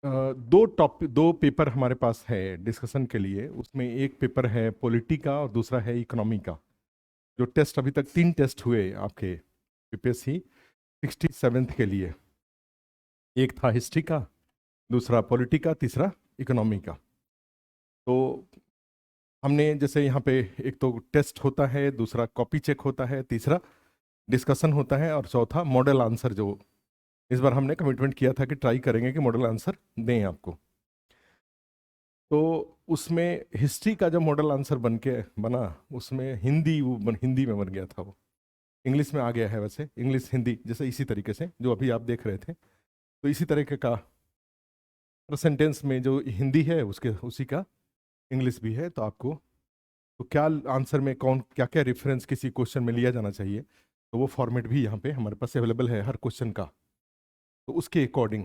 दो पेपर हमारे पास है डिस्कशन के लिए। उसमें एक पेपर है पॉलिटी का और दूसरा है इकोनॉमी का। जो टेस्ट अभी तक 3 टेस्ट हुए आपके यूपीएससी 67th के लिए, एक था हिस्ट्री का, दूसरा पॉलिटी का, तीसरा इकोनॉमी का। तो हमने जैसे यहाँ पे एक तो टेस्ट होता है, दूसरा कॉपी चेक होता है, तीसरा डिस्कशन होता है और चौथा मॉडल आंसर। जो इस बार हमने कमिटमेंट किया था कि ट्राई करेंगे कि मॉडल आंसर दें आपको। तो उसमें हिस्ट्री का जो मॉडल आंसर बन के बना, उसमें हिंदी में बन गया था वो। इंग्लिश में आ गया है, वैसे इंग्लिश हिंदी जैसे इसी तरीके से जो अभी आप देख रहे थे, तो इसी तरीके का सेंटेंस में जो हिंदी है उसके उसी का इंग्लिश भी है। तो आपको तो क्या आंसर में कौन क्या क्या रेफरेंस किसी क्वेश्चन में लिया जाना चाहिए, तो वो फॉर्मेट भी यहाँ पे हमारे पास अवेलेबल है हर क्वेश्चन का। तो उसके अकॉर्डिंग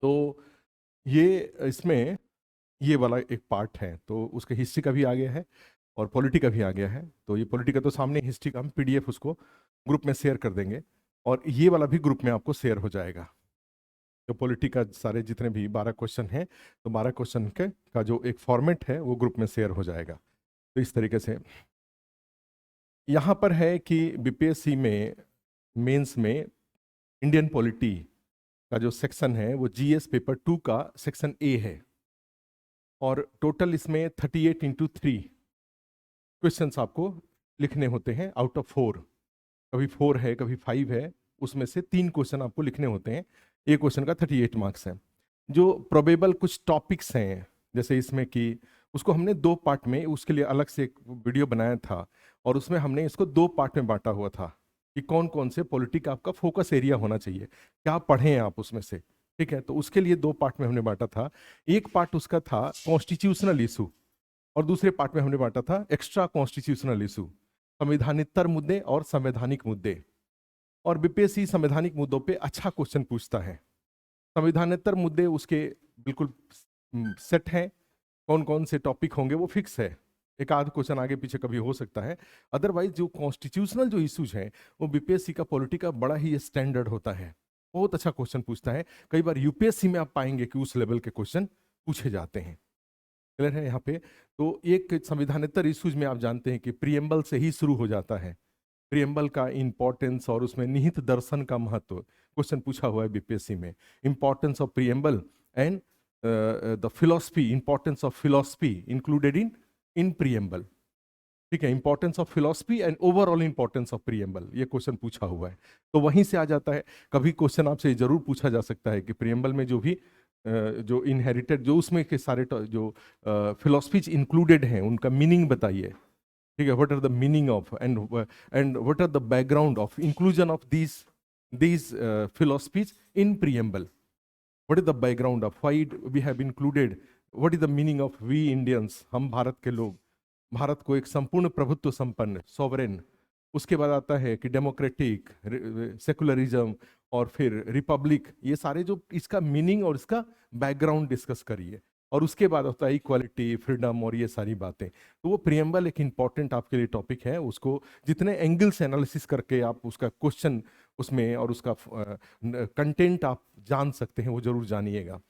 तो ये इसमें ये वाला एक पार्ट है, तो उसके हिस्ट्री का भी आ गया है और पॉलिटी का भी आ गया है। तो ये पॉलिटी का तो सामने, हिस्ट्री का हम पीडीएफ उसको ग्रुप में शेयर कर देंगे और ये वाला भी ग्रुप में आपको शेयर हो जाएगा। जो पॉलिटी का सारे जितने भी 12 क्वेश्चन हैं, तो 12 क्वेश्चन के का जो एक फॉर्मेट है वो ग्रुप में शेयर हो जाएगा। तो इस तरीके से यहाँ पर है कि बीपीएससी में मेंस में इंडियन पॉलिटी का जो सेक्शन है वो जीएस पेपर 2 का सेक्शन ए है और टोटल इसमें 38x3 क्वेश्चंस आपको लिखने होते हैं आउट ऑफ 4। कभी 4 है, कभी 5 है, उसमें से 3 क्वेश्चन आपको लिखने होते हैं। एक क्वेश्चन का 38 मार्क्स है। जो प्रोबेबल कुछ टॉपिक्स हैं जैसे इसमें कि उसको हमने 2 पार्ट में, उसके लिए अलग से एक वीडियो बनाया था और उसमें हमने इसको 2 पार्ट में बांटा हुआ था कि कौन कौन से पॉलिटी का आपका फोकस एरिया होना चाहिए, क्या पढ़ें आप उसमें से। ठीक है, तो उसके लिए 2 पार्ट में हमने बांटा था। एक पार्ट उसका था कॉन्स्टिट्यूशनल इशू और दूसरे पार्ट में हमने बांटा था एक्स्ट्रा कॉन्स्टिट्यूशनल इशू, संवैधानिकतर मुद्दे और संवैधानिक मुद्दे। और बीपीएससी संवैधानिक मुद्दों पे अच्छा क्वेश्चन पूछता है। संविधानेतर मुद्दे उसके बिल्कुल सेट हैं, कौन कौन से टॉपिक होंगे वो फिक्स है, एक आध क्वेश्चन आगे पीछे कभी हो सकता है। अदरवाइज जो कॉन्स्टिट्यूशनल जो इश्यूज हैं वो बीपीएससी का पॉलिटी का बड़ा ही स्टैंडर्ड होता है, बहुत अच्छा क्वेश्चन पूछता है। कई बार यूपीएससी में आप पाएंगे कि उस लेवल के क्वेश्चन पूछे जाते हैं। क्लियर है यहाँ पे? तो एक संविधानेतर इश्यूज में आप जानते हैं कि प्रियम्बल से ही शुरू हो जाता है, प्रियम्बल का इंपॉर्टेंस और उसमें निहित दर्शन का महत्व क्वेश्चन पूछा हुआ है बीपीएससी में। Importance of preamble and the philosophy, importance of philosophy included in preamble. ठीक है, importance of philosophy and overall importance of preamble, ये क्वेश्चन पूछा हुआ है। तो वहीं से आ जाता है। कभी क्वेश्चन आपसे जरूर पूछा जा सकता है कि प्रियम्बल में जो भी जो इनहेरिटेड जो उसमें के सारे जो फिलॉसफीज इंक्लूडेड हैं उनका मीनिंग बताइए। ठीक है, what are the meaning of and what are the background of inclusion of these philosophies in preamble. What is the background of why we have included? What is the meaning of we Indians, हम भारत के लोग, भारत को एक संपूर्ण प्रभुत्व संपन्न sovereign, उसके बाद आता है कि डेमोक्रेटिक, सेकुलरिज्म और फिर रिपब्लिक, ये सारे जो इसका मीनिंग और इसका बैकग्राउंड डिस्कस करिए। और उसके बाद होता है इक्वालिटी, फ्रीडम और ये सारी बातें। तो वो प्रियम्बल एक इंपॉर्टेंट आपके लिए टॉपिक है, उसको जितने एंगल्स एनालिसिस करके आप उसका क्वेश्चन उसमें और उसका कंटेंट आप जान सकते हैं वो जरूर जानिएगा।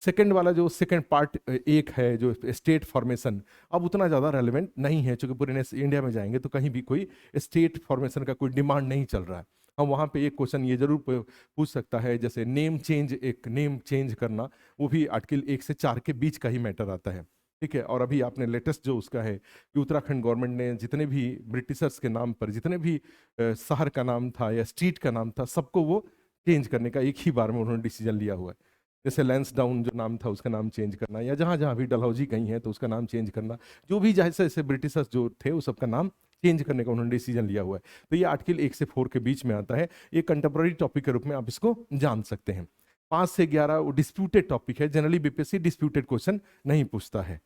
सेकंड वाला जो सेकंड पार्ट एक है जो स्टेट फॉर्मेशन, अब उतना ज़्यादा रेलिवेंट नहीं है क्योंकि पूरे इंडिया में जाएंगे तो कहीं भी कोई स्टेट फॉर्मेशन का कोई डिमांड नहीं चल रहा है। हम वहाँ पे एक क्वेश्चन ये जरूर पूछ सकता है, जैसे नेम चेंज, एक नेम चेंज करना, वो भी आर्टिकल 1 से 4 के बीच का ही मैटर आता है। ठीक है, और अभी आपने लेटेस्ट जो उसका है कि उत्तराखंड गवर्नमेंट ने जितने भी ब्रिटिशर्स के नाम पर जितने भी शहर का नाम था या स्ट्रीट का नाम था, सबको वो चेंज करने का एक ही बार में उन्होंने डिसीजन लिया हुआ है। जैसे लैंसडाउन जो नाम था उसका नाम चेंज करना, या जहाँ जहाँ भी डलहौजी कहीं है तो उसका नाम चेंज करना, जो भी जैसे जैसे ब्रिटिशर्स जो थे उस सबका नाम चेंज करने का उन्होंने डिसीजन लिया हुआ है। तो ये आर्टिकल 1 से 4 के बीच में आता है। ये कंटेम्प्रेरी टॉपिक के रूप में आप इसको जान सकते हैं। 5 से 11 वो डिस्प्यूटेड टॉपिक है, जनरली बीपीएससी डिस्प्यूटेड क्वेश्चन नहीं पूछता है।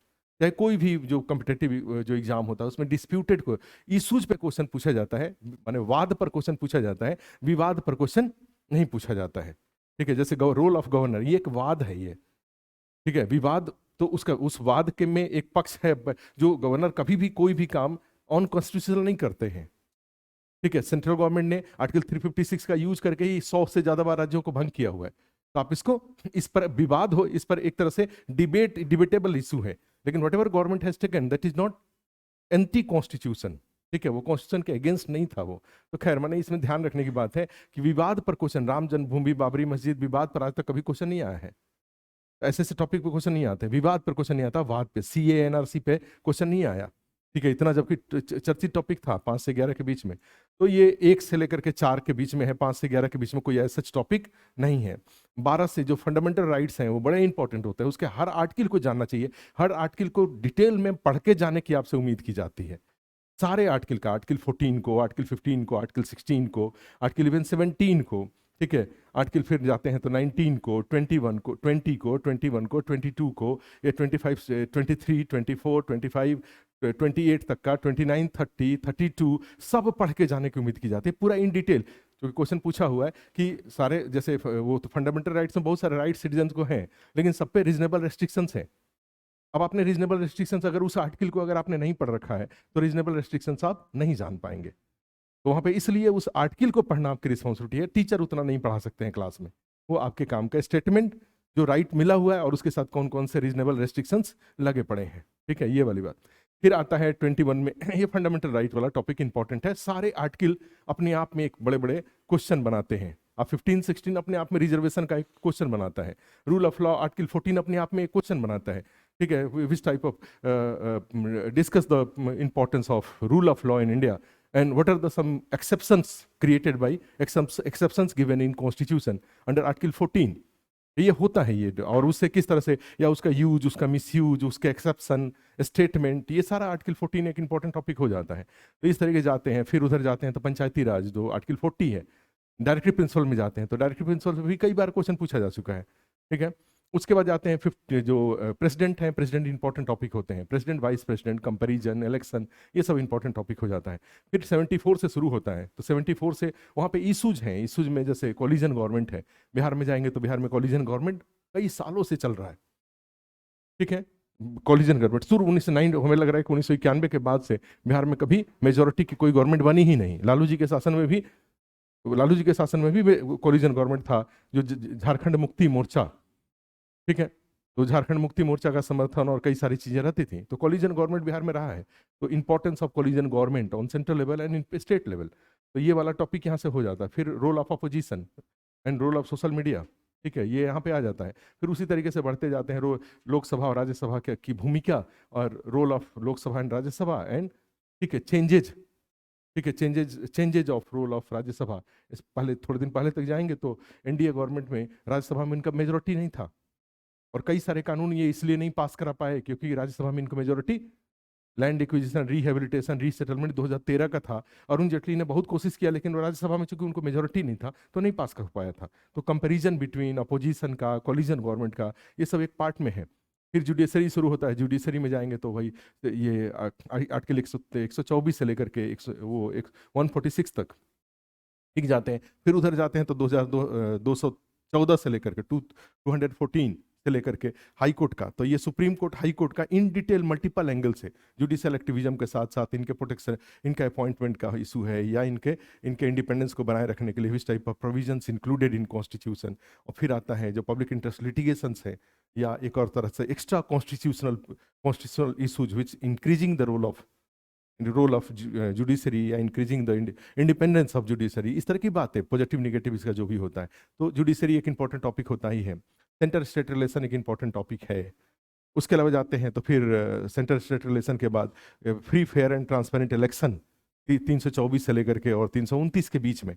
चाहे कोई भी जो कम्पिटेटिव जो एग्जाम होता है उसमें डिस्प्यूटेड को इशूज पे क्वेश्चन पूछा जाता है, माने वाद पर क्वेश्चन पूछा जाता है, विवाद पर क्वेश्चन नहीं पूछा जाता है। ठीक है, जैसे रोल ऑफ गवर्नर, ये एक वाद है ये। ठीक है, विवाद तो उसका उस वाद के में एक पक्ष है जो गवर्नर कभी भी कोई भी काम ऑन कॉन्स्टिट्यूशनल नहीं करते हैं। ठीक है, सेंट्रल गवर्नमेंट ने आर्टिकल 356 का यूज करके ही 100 से ज्यादा बार राज्यों को भंग किया हुआ है। तो आप इसको, इस पर विवाद हो, इस पर एक तरह से डिबेटेबल इशू है, लेकिन what ever government has taken that is not anti constitution, ठीक है, वो कॉन्स्टिट्यूशन के अगेंस्ट नहीं था वो। तो खैर मैंने इसमें ध्यान रखने की बात है कि विवाद पर क्वेश्चन, राम जन्मभूमि, बाबरी मस्जिद विवाद पर आज तक कभी क्वेश्चन नहीं आया है। ऐसे ऐसे टॉपिक पे क्वेश्चन नहीं आते, विवाद पर क्वेश्चन नहीं आता, वाद पे, सीए एनआरसी पे क्वेश्चन नहीं आया, ठीक है, इतना जबकि चर्चित टॉपिक था 5 से 11 के बीच में। तो ये 1 से लेकर के 4 के बीच में है, 5 से 11 के बीच में कोई ऐसा टॉपिक नहीं है। 12 से जो फंडामेंटल राइट्स हैं वो बड़े इंपॉर्टेंट होते हैं, उसके हर आर्टिकल को जानना चाहिए, हर आर्टिकल को डिटेल में पढ़ के जाने की आपसे उम्मीद की जाती है। सारे आर्टिकल का, आर्टिकल 14 को, आर्टिकल 15 को, आर्टिकल 16 को, आर्टिकल इवन 17 को, ठीक है, आर्टिकल फिर जाते हैं तो 19 को, 21 को, 20 को, 21 को, 22 को, ये 25, 23, 24, 25, 28 तक का, 29, 30, 32 सब पढ़ के जाने की उम्मीद की जाती है पूरा इन डिटेल। जो क्वेश्चन पूछा हुआ है कि सारे, जैसे वो तो फंडामेंटल राइट्स में बहुत सारे राइट सिटीजन को हैं, लेकिन सब पे रीजनेबल रेस्ट्रिक्शंस हैं। अब आपने रीजनेबल रेस्ट्रिक्शंस, अगर उस आर्टिकल को अगर आपने नहीं पढ़ रखा है तो रीजनेबल रेस्ट्रिक्शंस आप नहीं जान पाएंगे। तो वहां पे इसलिए उस आर्टिकल को पढ़ना आपकी रिस्पॉन्सिबिलिटी है, टीचर उतना नहीं पढ़ा सकते हैं क्लास में, वो आपके काम का स्टेटमेंट जो राइट मिला हुआ है और उसके साथ कौन कौन से रीजनेबल रेस्ट्रिक्शंस लगे पड़े हैं, ठीक है, ये वाली बात। फिर आता है 21 में ये फंडामेंटल राइट वाला टॉपिक इंपॉर्टेंट है, सारे आर्टिकल अपने आप में एक बड़े बड़े क्वेश्चन बनाते हैं। अब 15, 16 अपने आप में रिजर्वेशन का एक क्वेश्चन बनाता है, रूल ऑफ लॉ आर्टिकल 14 अपने आप में एक क्वेश्चन बनाता है, ठीक है, which type of discuss the importance of rule of law in India and what are the some exceptions created by exceptions given in constitution under article 14। ये होता है ये, और उससे किस तरह से, या उसका यूज, उसका मिसयूज, उसके एक्सेप्शन स्टेटमेंट, ये सारा आर्टिकल 14 एक इंपॉर्टेंट टॉपिक हो जाता है। तो इस तरीके जाते हैं, फिर उधर जाते हैं तो पंचायती राज जो आर्टिकल 40 है, डायरेक्टिव प्रिंसिपल में जाते हैं तो डायरेक्टिव प्रिंसिपल भी कई बार क्वेश्चन पूछा जा चुका है, ठीक है। उसके बाद जाते हैं 50, जो प्रेसिडेंट हैं, प्रेसिडेंट इंपॉर्टेंट टॉपिक होते हैं, president vice president, comparison, election, ये सब इंपॉर्टेंट टॉपिक हो जाता है। फिर 74 से शुरू होता है, तो 74 से वहाँ पे इशूज हैं, इशूज में जैसे कोलिजन गवर्नमेंट है, बिहार में जाएंगे तो बिहार में कोलिजन गवर्नमेंट कई सालों से चल रहा है, ठीक है, कोलिजन गवर्नमेंट शुरू 1909, हमें लग रहा है कि 1991 के बाद से बिहार में कभी मेजोरिटी की कोई गवर्नमेंट बनी ही नहीं। लालू जी के शासन में भी कोलिजन गवर्नमेंट था, जो झारखंड मुक्ति मोर्चा, ठीक है, तो झारखंड मुक्ति मोर्चा का समर्थन और कई सारी चीजें रहती थी, तो कोलिजन गवर्नमेंट बिहार में रहा है। तो importance of collision government on central level and in state level, तो ये वाला टॉपिक यहाँ से हो जाता है। फिर role of opposition and role of social media, ठीक है, ये यहाँ पे आ जाता है। फिर उसी तरीके से बढ़ते जाते हैं लोकसभा और राज्यसभा की भूमिका और role of Lok Sabha and Rajya Sabha and, ठीक है, चेंजेज, ठीक है, changes of role of Rajya Sabha. इस पहले थोड़े दिन पहले तक जाएंगे तो एनडीए गवर्नमेंट में राज्यसभा में इनका मेजोरिटी नहीं था, और कई सारे कानून ये इसलिए नहीं पास करा पाए क्योंकि राज्यसभा में इनको majority, land acquisition, rehabilitation, resettlement 2013 का था, अरुण जेटली ने बहुत कोशिश किया, लेकिन राज्यसभा में चूंकि उनको मेजोरिटी नहीं था तो नहीं पास कर पाया था। तो कंपैरिजन बिटवीन अपोजिशन का, कोलिजन गवर्नमेंट का, ये सब एक पार्ट में है। फिर जुडिशरी शुरू होता है, जुडिशरी में जाएंगे तो भाई ये आर्टिकल 124 से लेकर के 146 तक ठीक जाते हैं। फिर उधर जाते हैं तो 214 से लेकर के 214 से लेकर के हाई कोर्ट का, तो ये सुप्रीम कोर्ट, हाई कोर्ट का इन डिटेल मल्टीपल एंगल से जुडिशियल एक्टिविज्म के साथ साथ इनके प्रोटेक्शन, इनका अपॉइंटमेंट का इशू है, या इनके इंडिपेंडेंस को बनाए रखने के लिए which type of provisions included in constitution. और फिर आता है जो पब्लिक इंटरेस्ट लिटिगेशंस है, या एक और तरह से extra constitutional issues which increasing the role of judiciary या increasing the independence of judiciary, इस तरह की बात है, पॉजिटिव निगेटिव इसका जो भी होता है। तो जुडिशरी एक इंपॉर्टेंट टॉपिक होता ही है। सेंटर स्टेट रिलेशन एक इंपॉर्टेंट टॉपिक है। उसके अलावा जाते हैं तो फिर सेंटर स्टेट रिलेशन के बाद free fair and transparent election 324 से लेकर के और 329 के बीच में,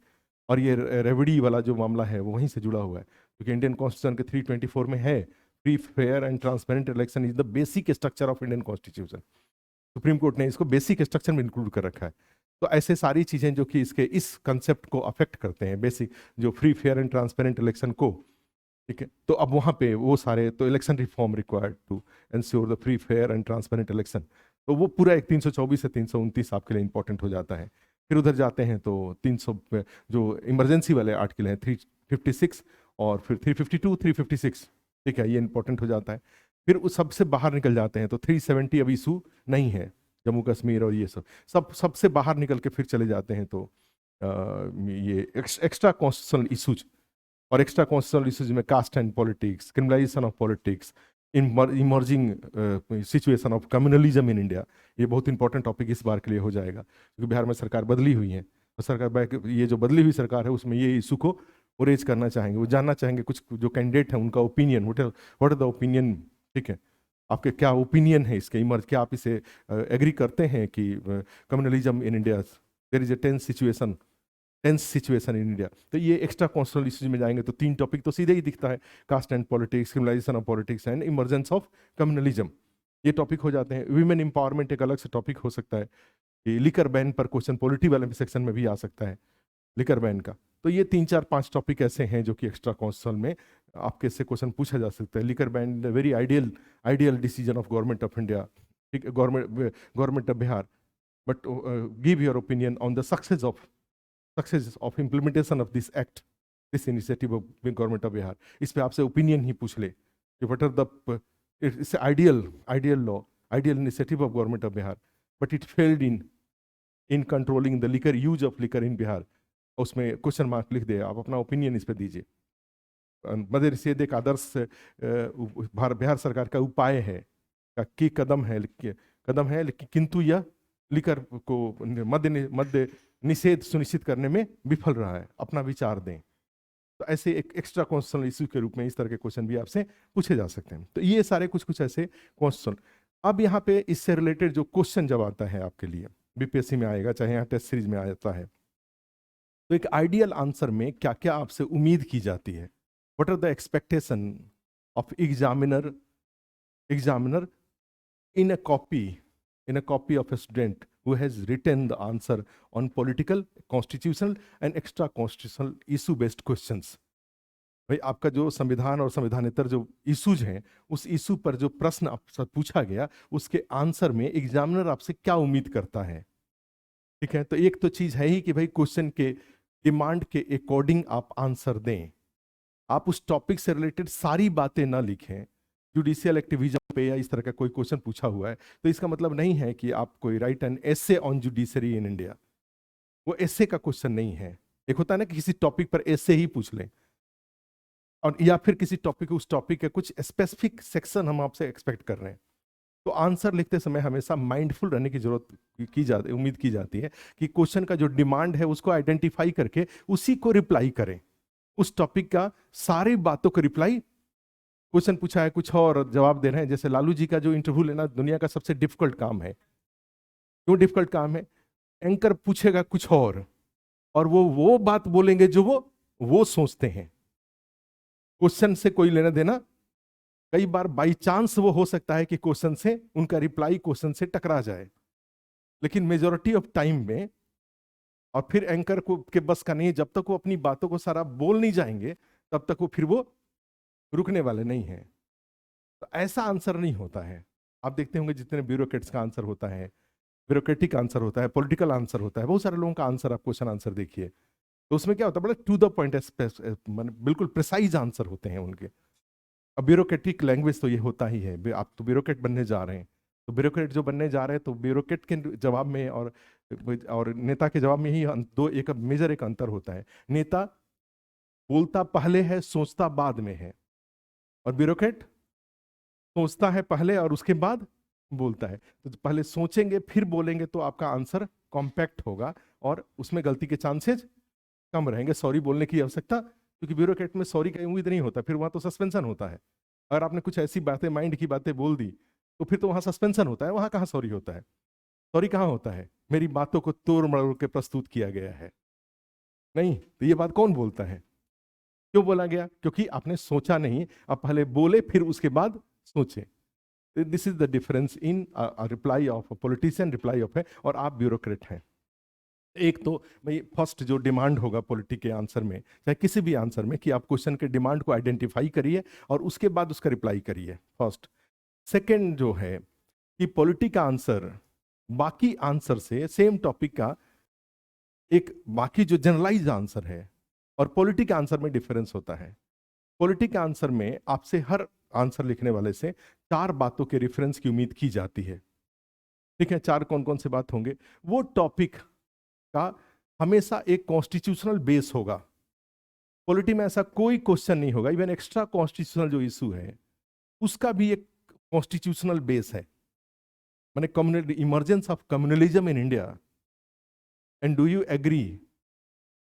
और ये रेवड़ी वाला जो मामला है वो वहीं से जुड़ा हुआ है, क्योंकि इंडियन कॉन्स्टिट्यूशन के 324 में है free fair and transparent election is the basic structure of Indian constitution. Supreme court ने इसको बेसिक स्ट्रक्चर में इंक्लूड कर रखा है। तो ऐसे सारी चीजें जो कि इसके इस कंसेप्ट को अफेक्ट करते हैं, बेसिक जो free fair and transparent election को, ठीक है। तो अब वहाँ पे वो सारे, तो election reform required to ensure the free fair and transparent election, तो वो पूरा एक 324 से 329 आपके लिए इंपॉर्टेंट हो जाता है। फिर उधर जाते हैं तो 300 जो इमरजेंसी वाले आर्टिकल हैं 356 और फिर 352, 356, ठीक है, ये इंपॉर्टेंट हो जाता है। फिर उस सबसे बाहर निकल जाते हैं तो 370 अभी इशू नहीं है, जम्मू कश्मीर और ये सबसे बाहर निकल के फिर चले जाते हैं तो ये एक्स्ट्रा कॉन्स्टिट्यूशनल इशूज, और एक्स्ट्रा कॉन्स्टिट्यूशनल इश्यूज में caste and politics, criminalization of politics, emerging situation of communalism in India, ये बहुत इंपॉर्टेंट टॉपिक इस बार के लिए हो जाएगा, क्योंकि बिहार में सरकार बदली हुई है और ये जो बदली हुई सरकार है उसमें ये इशू को वो रेज करना चाहेंगे, वो जानना चाहेंगे कुछ जो कैंडिडेट हैं उनका opinion, what are the opinion, ठीक है, आपके क्या ओपिनियन है इसके, इमर्ज क्या आप इसे एग्री करते हैं कि communalism in India there is a tense situation in India. तो ये एक्स्ट्रा कॉन्स्टिट्यूशनल इश्यूज में जाएंगे तो 3 टॉपिक तो सीधे ही दिखता है, caste and politics, criminalization of politics and emergence of communalism, ये टॉपिक हो जाते हैं। वीमेन एम्पावरमेंट एक अलग से टॉपिक हो सकता है, कि लिकर बैन पर क्वेश्चन पॉलिटी वाले सेक्शन में भी आ सकता है, लिकर बैन का। तो ये 3-4-5 टॉपिक ऐसे हैं जो कि एक्स्ट्रा कॉन्स्टिट्यूशनल में आपके से क्वेश्चन पूछा जा सकता है। Liquor ban very ideal decision of government of India, ठीक है, government of Bihar, but give your opinion on the success of implementation of this act, this initiative of government of Bihar. इस पे आपसे ओपिनियन ही पूछ ले कि what are the, it's ideal law, ideal initiative of government of Bihar, but it failed in controlling the liquor use of liquor in Bihar. उसमें question mark लिख दे, आप अपना ओपिनियन इस पे दीजिए। मदर निषेध एक आदर्श बिहार सरकार का उपाय है, की कदम है लेकिन किंतु यह लिकर को मध्य निषेध सुनिश्चित करने में विफल रहा है, अपना विचार दें। तो ऐसे एक एक्स्ट्रा कॉन्स्टिट्यूशनल इश्यू के रूप में इस तरह के क्वेश्चन भी आपसे पूछे जा सकते हैं। तो ये सारे कुछ ऐसे कॉन्स्टिट्यूशनल। अब यहाँ पे इससे रिलेटेड जो क्वेश्चन जब आता है आपके लिए, बीपीएससी में आएगा, चाहे यहाँ टेस्ट सीरीज में आता है, तो एक आइडियल आंसर में क्या क्या आपसे उम्मीद की जाती है, what are the expectation of examiner in a copy of a student who has written the answer on political, constitutional and extra constitutional issue based questions। भाई आपका जो संविधान और संविधानेतर जो इश्यूज हैं, उस इशू पर जो प्रश्न आपसे पूछा गया, उसके आंसर में एग्जामिनर आपसे क्या उम्मीद करता है, ठीक है। तो एक तो चीज है ही कि भाई क्वेश्चन के डिमांड के अकॉर्डिंग आप आंसर दें, आप उस टॉपिक से रिलेटेड सारी बातें ना लिखें। जुडिशियल एक्टिविज्म पे या इस तरह का कोई क्वेश्चन पूछा हुआ है तो इसका मतलब नहीं है कि आप कोई right an essay on judiciary in India, वो एसे का क्वेश्चन नहीं है। एक होता है ना कि किसी टॉपिक पर एसे ही पूछ लें, और या फिर किसी टॉपिक, उस टॉपिक के कुछ स्पेसिफिक सेक्शन हम आपसे एक्सपेक्ट कर रहे हैं। तो आंसर लिखते समय हमेशा माइंडफुल रहने की जरूरत उम्मीद की जाती है कि क्वेश्चन का जो डिमांड है उसको आइडेंटिफाई करके उसी को रिप्लाई करें, उस टॉपिक का सारी बातों को रिप्लाई। क्वेश्चन पूछा है कुछ और जवाब दे रहे हैं, जैसे लालू जी का जो इंटरव्यू लेना दुनिया का सबसे डिफिकल्ट काम है। क्यों डिफिकल्ट काम है? एंकर पूछेगा कुछ और वो बात बोलेंगे जो वो सोचते हैं। क्वेश्चन से कोई लेना देना, कई बार बाई चांस वो हो सकता है कि क्वेश्चन से उनका रिप्लाई क्वेश्चन से टकरा जाए, लेकिन मेजॉरिटी ऑफ टाइम में, और फिर एंकर को के बस का नहीं, जब तक वो अपनी बातों को सारा बोल नहीं जाएंगे तब तक वो रुकने वाले नहीं हैं। तो ऐसा आंसर नहीं होता है। आप देखते होंगे जितने ब्यूरोक्रेट्स का आंसर होता है, ब्यूरोक्रेटिक आंसर होता है, पॉलिटिकल आंसर होता है, बहुत सारे लोगों का आंसर, आप क्वेश्चन आंसर देखिए तो उसमें क्या होता है, बड़ा टू द पॉइंट, बिल्कुल प्रिसाइज आंसर होते हैं उनके। अब ब्यूरोक्रेटिक लैंग्वेज तो ये होता ही है, आप तो ब्यूरोक्रेट बनने जा रहे हैं, तो ब्यूरोक्रेट जो बनने जा रहे हैं तो ब्यूरोक्रेट के जवाब में और नेता के जवाब में ही एक मेजर एक अंतर होता है। नेता बोलता पहले है, सोचता बाद में है, और ब्यूरोक्रेट सोचता है पहले और उसके बाद बोलता है। तो पहले सोचेंगे फिर बोलेंगे तो आपका आंसर कॉम्पैक्ट होगा और उसमें गलती के चांसेस कम रहेंगे। सॉरी बोलने की आवश्यकता, क्योंकि ब्यूरोक्रेट में सॉरी का उम्मीद नहीं होता, फिर वहां तो सस्पेंशन होता है। अगर आपने कुछ ऐसी बातें, माइंड की बातें बोल दी तो फिर तो वहां सस्पेंशन होता है, वहां कहाँ सॉरी होता है। सॉरी कहाँ होता है? मेरी बातों को तोड़ मरोड़ के प्रस्तुत किया गया है, नहीं तो ये बात कौन बोलता है? क्यों बोला गया? क्योंकि आपने सोचा नहीं, आप पहले बोले फिर उसके बाद सोचे। This is the difference in reply off politician, reply off है, और आप ब्यूरोक्रेट हैं। एक तो भाई फर्स्ट जो डिमांड होगा पॉलिटिक के आंसर में, चाहे किसी भी आंसर में, कि आप क्वेश्चन के डिमांड को आइडेंटिफाई करिए और उसके बाद उसका रिप्लाई करिए, फर्स्ट। सेकंड जो है कि पॉलिटिक का आंसर बाकी आंसर से, सेम टॉपिक का एक बाकी जो जनरलाइज आंसर है और पॉलिटिक आंसर में डिफरेंस होता है। पॉलिटिक आंसर में आपसे हर आंसर लिखने वाले से 4 बातों के रेफरेंस की उम्मीद की जाती है, ठीक है। 4 कौन कौन से बात होंगे? वो टॉपिक का हमेशा एक कॉन्स्टिट्यूशनल बेस होगा, पॉलिटी में ऐसा कोई क्वेश्चन नहीं होगा, इवन एक्स्ट्रा कॉन्स्टिट्यूशनल जो इशू है उसका भी एक कॉन्स्टिट्यूशनल बेस है, माने communal emergence of communalism in India, and do you agree?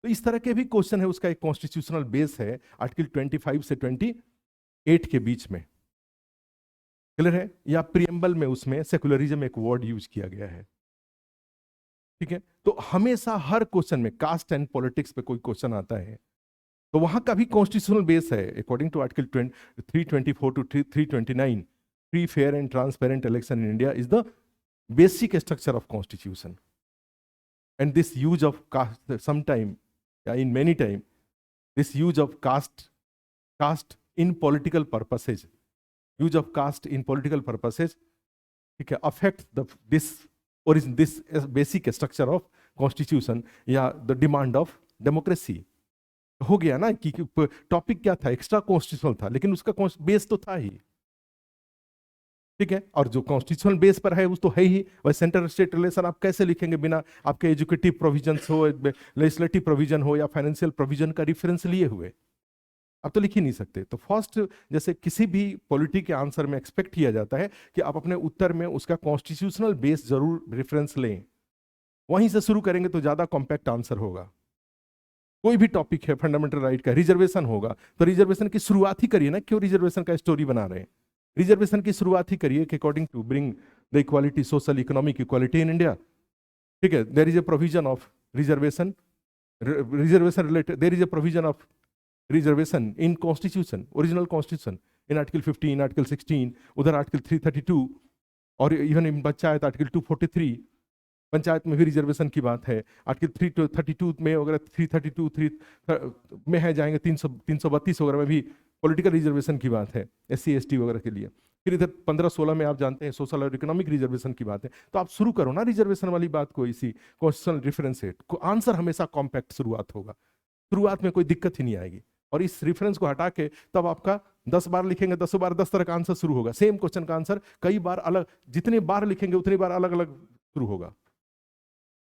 तो इस तरह के भी क्वेश्चन है, उसका एक कॉन्स्टिट्यूशनल बेस है आर्टिकल 25 से 28 के बीच में, क्लियर है? या प्रियम्बल में उसमें सेकुलरिज्म एक वर्ड यूज किया गया है, ठीक है? तो हमेशा हर क्वेश्चन में कास्ट एंड पॉलिटिक्स पे कोई क्वेश्चन आता है तो वहां का भी कॉन्स्टिट्यूशनल बेस है according to article 324 to 329, free fair and transparent election in India is the basic structure of constitution, and this use of caste sometime in many time, this use of caste in political purposes, use of caste in political purposes, ठीक है, affect this origin, this basic structure of constitution या the demand of democracy। हो गया ना कि topic क्या था, extra constitutional था, लेकिन उसका बेस तो था ही, ठीक है? और जो कॉन्स्टिट्यूशनल बेस पर है उस तो है ही। वह सेंटर स्टेट रिलेशन आप कैसे लिखेंगे बिना आपके एजुकेटिव प्रोविजन हो, लेजिस्लेटिव प्रोविजन हो या फाइनेंशियल प्रोविजन का रेफरेंस लिए हुए? आप तो लिख ही नहीं सकते। तो फर्स्ट, जैसे किसी भी पॉलिटी के आंसर में एक्सपेक्ट किया जाता है कि आप अपने उत्तर में उसका कॉन्स्टिट्यूशनल बेस जरूर रेफरेंस लें, वहीं से शुरू करेंगे तो ज्यादा कॉम्पैक्ट आंसर होगा। कोई भी टॉपिक है फंडामेंटल राइट का, रिजर्वेशन होगा तो रिजर्वेशन की शुरुआत ही करिए ना, क्यों रिजर्वेशन का स्टोरी बना रहे हैं? रिजर्वेशन की शुरुआत ही करिए कि according to bring the equality, social economic equality in India, ठीक है? There is a provision of reservation related, there is a provision of reservation in constitution, original constitution, in article 15, article 16, उधर article 332, और even in panchayat article 243, panchayat में भी reservation की बात है। Article 332 में अगर 332 में है जाएंगे 332 वगैरह में भी पॉलिटिकल रिजर्वेशन की बात है, SC ST वगैरह के लिए। फिर इधर 15-16 में आप जानते हैं सोशल और इकोनॉमिक रिजर्वेशन की बात है। तो आप शुरू करो ना रिजर्वेशन वाली बात को इसी कॉन्स्टिट्यूशनल रेफरेंस से, आंसर हमेशा कॉम्पैक्ट शुरुआत होगा, शुरुआत में कोई दिक्कत ही नहीं आएगी। और इस रेफरेंस को हटा के तब आपका 10 बार लिखेंगे, 10 बार 10 तरह का आंसर शुरू होगा, सेम क्वेश्चन का आंसर कई बार अलग, जितने बार लिखेंगे उतनी बार अलग अलग शुरू होगा।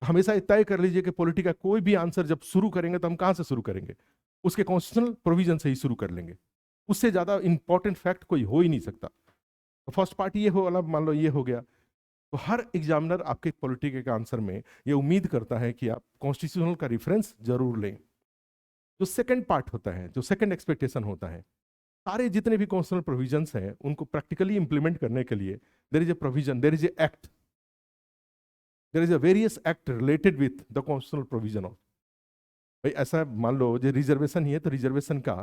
हमेशा तय कर लीजिए कि पॉलिटी का कोई भी आंसर जब शुरू करेंगे तो हम कहां से शुरू करेंगे? उसके कॉन्स्टिट्यूशनल प्रोविजन से ही शुरू कर लेंगे, उससे ज्यादा इंपॉर्टेंट फैक्ट कोई हो ही नहीं सकता। तो फर्स्ट पार्ट ये हो वाला, मान लो ये हो गया। तो हर एग्जामिनर आपके पॉलिटी के आंसर में ये उम्मीद करता है कि आप कॉन्स्टिट्यूशनल का रेफरेंस जरूर लें। जो सेकंड पार्ट होता है, जो सेकंड एक्सपेक्टेशन होता है, सारे जितने भी कॉन्स्टिट्यूशनल प्रोविजंस हैं उनको प्रैक्टिकली इंप्लीमेंट करने के लिए there is a provision, there is a act, there is a various act related with the constitutional provision of. भाई ऐसा मान लो जो रिजर्वेशन ही है तो रिजर्वेशन का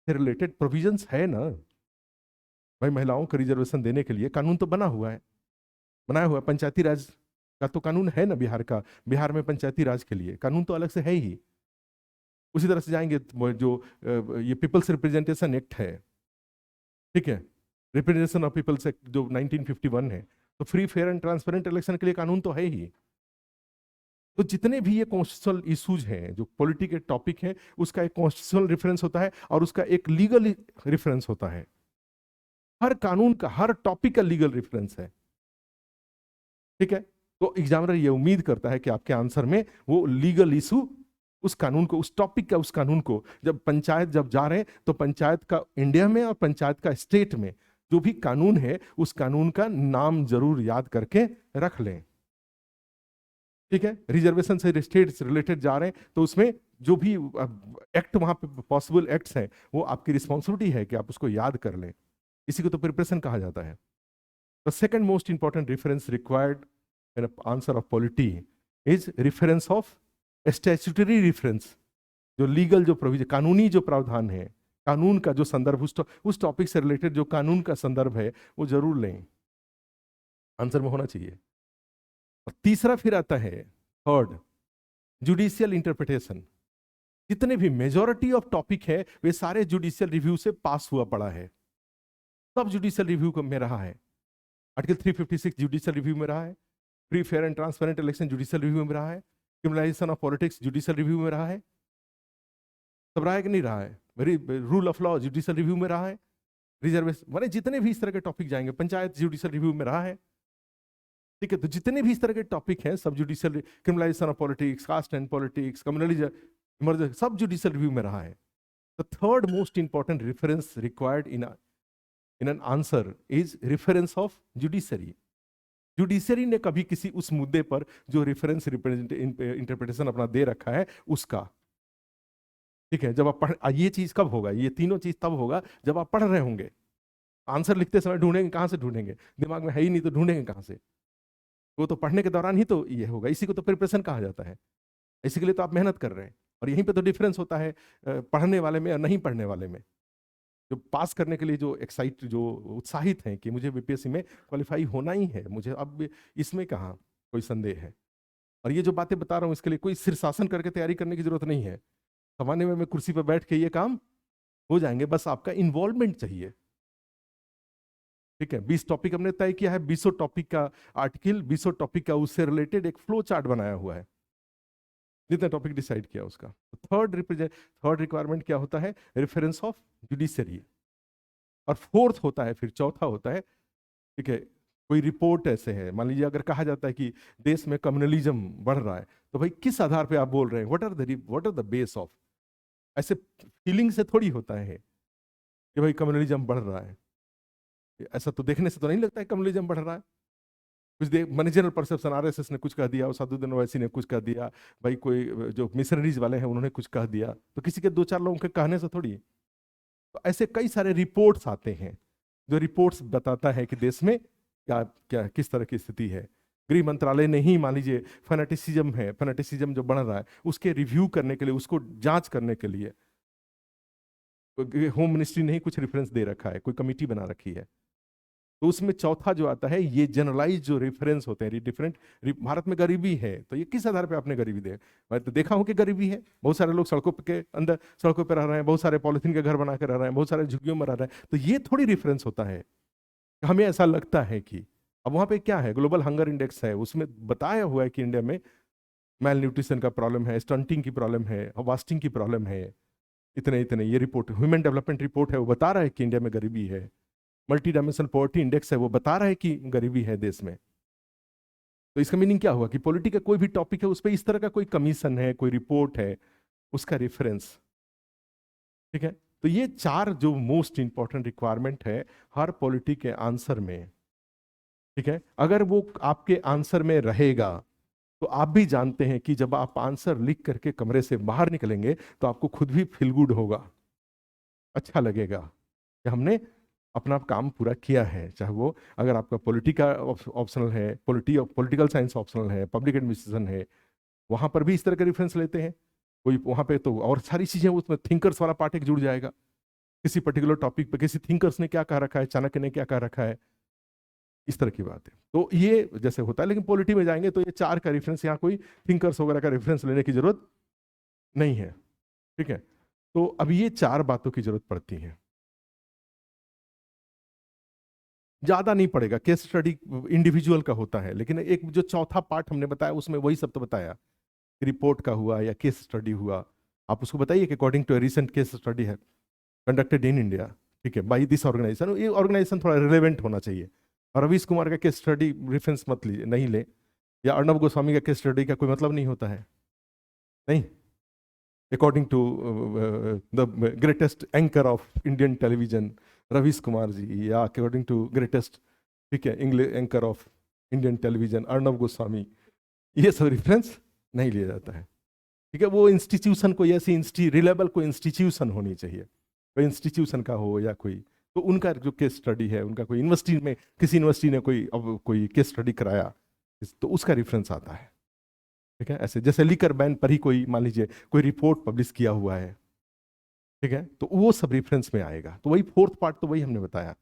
रिलेटेड प्रोविजंस है ना भाई, महिलाओं को रिजर्वेशन देने के लिए कानून तो बना हुआ है, बनाया हुआ है। पंचायती राज का तो कानून है ना बिहार का, बिहार में पंचायती राज के लिए कानून तो अलग से है ही। उसी तरह से जाएंगे जो ये पीपल्स रिप्रेजेंटेशन एक्ट है, ठीक है, रिप्रेजेंटेशन ऑफ पीपल्स एक्ट जो 1951 है, तो free fair and transparent election के लिए कानून तो है ही। तो जितने भी ये कॉन्स्टिट्यूशनल इश्यूज हैं, जो पॉलिटी के टॉपिक है, उसका एक कॉन्स्टिट्यूशनल रेफरेंस होता है और उसका एक लीगल रेफरेंस होता है। हर कानून का, हर टॉपिक का लीगल रेफरेंस है, ठीक है? तो एग्जामिनर ये उम्मीद करता है कि आपके आंसर में वो लीगल इशू, उस कानून को, उस टॉपिक का, उस कानून को, जब पंचायत जब जा रहे हैं तो पंचायत का इंडिया में और पंचायत का स्टेट में जो भी कानून है उस कानून का नाम जरूर याद करके रख लें, ठीक है? रिजर्वेशन से स्टेट से रिलेटेड जा रहे हैं तो उसमें जो भी एक्ट वहां पे पॉसिबल एक्ट्स हैं वो आपकी रिस्पॉन्सिबिलिटी है कि आप उसको याद कर लें। इसी को तो प्रिपरेशन कहा जाता है। The second most important reference required in answer of polity is reference of statutory reference, जो लीगल जो प्रोविजन, कानूनी जो प्रावधान है, कानून का जो संदर्भ, उस टॉपिक से रिलेटेड जो कानून का संदर्भ है वो जरूर लें, आंसर में होना चाहिए। और तीसरा फिर आता है थर्ड, जुडिशियल इंटरप्रिटेशन। जितने भी मेजॉरिटी ऑफ टॉपिक है वे सारे जुडिशियल रिव्यू से पास हुआ पड़ा है, सब जुडिशियल रिव्यू में रहा है। आर्टिकल 356 जुडिशियल रिव्यू में रहा है, free fair and transparent election judicial review में रहा है, criminalisation of politics judicial review में रहा है, सब रहा है कि नहीं रहा है? Very rule of law judicial review में रहा है, रिजर्वेशन, माने जितने भी इस तरह के टॉपिक जाएंगे, पंचायत जुडिशियल रिव्यू में रहा है, ठीक है? तो जितने भी इस तरह के टॉपिक हैं सब judicial, criminalization of politics, caste and politics, communalism, सब जुडिशियल रिव्यू में रहा है। The third most important reference required in an answer is reference of judiciary. Judiciary ने कभी किसी उस मुद्दे पर जो रेफरेंस इंटरप्रिटेशन अपना दे रखा है उसका, ठीक है। जब आप पढ़, ये चीज कब होगा, ये तीनों चीज तब होगा जब आप पढ़ रहे होंगे। आंसर लिखते समय ढूंढेंगे, कहां से ढूंढेंगे, दिमाग में है ही नहीं तो ढूंढेंगे कहां से। वो तो पढ़ने के दौरान ही तो ये होगा, इसी को तो प्रिपरेशन कहा जाता है। इसी के लिए तो आप मेहनत कर रहे हैं। और यहीं पे तो डिफरेंस होता है पढ़ने वाले में और नहीं पढ़ने वाले में। जो पास करने के लिए जो जो उत्साहित हैं कि मुझे बीपीएससी में क्वालिफाई होना ही है, मुझे अब इसमें कहाँ कोई संदेह है। और ये जो बातें बता रहा हूँ इसके लिए कोई शीर्षासन करके तैयारी करने की जरूरत नहीं है। सामान्य में कुर्सी पर बैठ के ये काम हो जाएंगे, बस आपका इन्वॉल्वमेंट चाहिए, ठीक है। 20 टॉपिक हमने तय किया है, 20 टॉपिक का आर्टिकल, 20 टॉपिक का उससे रिलेटेड एक फ्लो चार्ट बनाया हुआ है, जितना टॉपिक डिसाइड किया उसका। थर्ड रिक्वायरमेंट क्या होता है, रेफरेंस ऑफ जुडिशरी। और फोर्थ होता है, फिर चौथा होता है, ठीक है, कोई रिपोर्ट ऐसे है, मान लीजिए अगर कहा जाता है कि देश में कम्युनलिज्म बढ़ रहा है, तो भाई किस आधार पे आप बोल रहे हैं, what are the base of. ऐसे फीलिंग से थोड़ी होता है कि भाई कम्युनलिज्म बढ़ रहा है। ऐसा तो देखने से तो नहीं लगता है कम्युनलिज्म बढ़ रहा है। कुछ देख जनरल परसेप्शन, आरएसएस ने कुछ कह दिया, और साधुद्दीन ओवैसी ने कुछ कह दिया, भाई कोई जो मिशनरीज वाले हैं उन्होंने कुछ कह दिया, तो किसी के 2-4 लोगों के कहने से थोड़ी। तो ऐसे कई सारे रिपोर्ट्स आते हैं, जो रिपोर्ट्स बताता है कि देश में क्या क्या किस तरह की स्थिति है। गृह मंत्रालय ने ही मान लीजिए फैनेटिसिज्म जो बढ़ रहा है उसके रिव्यू करने के लिए, उसको जांच करने के लिए होम मिनिस्ट्री ने ही कुछ रेफरेंस दे रखा है, कोई कमिटी बना रखी है। तो उसमें चौथा जो आता है, ये जनरलाइज जो रेफरेंस होते हैं डिफरेंट। भारत में गरीबी है, तो ये किस आधार पे आपने गरीबी दे, मैं तो देखा हूं कि गरीबी है, बहुत सारे लोग सड़कों के अंदर सड़कों पे रह रहे हैं, बहुत सारे पॉलिथीन के घर बना के रह रहे हैं, बहुत सारे झुग्गियों में रह रहे हैं। तो ये थोड़ी रेफरेंस होता है। हमें ऐसा लगता है कि अब वहां पे क्या है, ग्लोबल हंगर इंडेक्स है, उसमें बताया हुआ है कि इंडिया में मेल न्यूट्रिशन का प्रॉब्लम है, स्टंटिंग की प्रॉब्लम है, वास्टिंग की प्रॉब्लम है, इतने इतने। ये रिपोर्ट ह्यूमन डेवलपमेंट रिपोर्ट है, वो बता रहा है कि इंडिया में गरीबी है। मल्टी डायमेंशनल पॉवर्टी इंडेक्स है, वो बता रहा है कि गरीबी है देश में। तो इसका मीनिंग क्या हुआ कि पॉलिटी का कोई भी टॉपिक है उस पर इस तरह का कोई कमीशन है, कोई रिपोर्ट है, उसका रेफरेंस, ठीक है। तो ये 4 जो मोस्ट इंपॉर्टेंट रिक्वायरमेंट है हर पॉलिटी के आंसर में, ठीक है। अगर वो आपके आंसर में रहेगा तो आप भी जानते हैं कि जब आप आंसर लिख करके कमरे से बाहर निकलेंगे तो आपको खुद भी फील गुड होगा, अच्छा लगेगा कि हमने अपना काम पूरा किया है। चाहे वो अगर आपका पॉलिटिका ऑप्शनल है, पॉलिटिकल साइंस ऑप्शनल है, पब्लिक एडमिनिस्ट्रेशन है, वहां पर भी इस तरह का रेफरेंस लेते हैं। कोई वहां पे तो और सारी चीजें, उसमें थिंकर्स वाला पार्ट एक जुड़ जाएगा, किसी पर्टिकुलर टॉपिक पे किसी थिंकर्स ने क्या कह रखा है, चाणक्य ने क्या कह रखा है, इस तरह की बात है। तो ये जैसे होता है, लेकिन पॉलिटी में जाएंगे तो ये 4 का रेफरेंस, यहाँ कोई थिंकर्स वगैरह का रेफरेंस लेने की जरूरत नहीं है, ठीक है। तो अब ये 4 बातों की जरूरत पड़ती है, ज्यादा नहीं पड़ेगा। केस स्टडी इंडिविजुअल का होता है, लेकिन एक जो चौथा पार्ट हमने बताया उसमें वही सब तो बताया, रिपोर्ट का हुआ या केस स्टडी हुआ। आप उसको बताइए कि according to recent case study है कंडक्टेड इन इंडिया, ठीक है, बाई दिस ऑर्गेनाइजेशन। ये ऑर्गेनाइजेशन थोड़ा रिलेवेंट होना चाहिए। और रवीश कुमार का केस स्टडी रेफरेंस मत लीजिए, नहीं ले, या अर्णब गोस्वामी का केस स्टडी का कोई मतलब नहीं होता है, नहीं। According to the greatest anchor of Indian television Ravish Kumar ji, या अकॉर्डिंग टू ग्रेटेस्ट, ठीक है, English anchor of Indian television Arnab Goswami, ये सब रेफरेंस नहीं लिया जाता है, ठीक है। वो इंस्टीट्यूशन कोई ऐसी रिलेबल कोई इंस्टीट्यूशन होनी चाहिए, कोई इंस्टीट्यूशन का हो या कोई, तो उनका जो केस स्टडी है, उनका कोई यूनिवर्सिटी में, किसी यूनिवर्सिटी ने कोई केस स्टडी कराया तो उसका रेफरेंस आता है, ठीक है। ऐसे जैसे लीकर बैन पर ही कोई मान लीजिए कोई रिपोर्ट पब्लिश किया हुआ है, ठीक है, तो वो सब रेफरेंस में आएगा। तो वही फोर्थ पार्ट तो वही हमने बताया,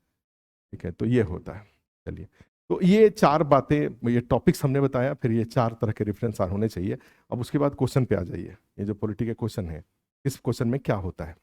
ठीक है। तो ये होता है, चलिए। तो ये 4 बातें, ये टॉपिक्स हमने बताया, फिर ये 4 तरह के रेफरेंस होने चाहिए। अब उसके बाद क्वेश्चन पे आ जाइए। ये जो पॉलिटी के क्वेश्चन है, इस क्वेश्चन में क्या होता है।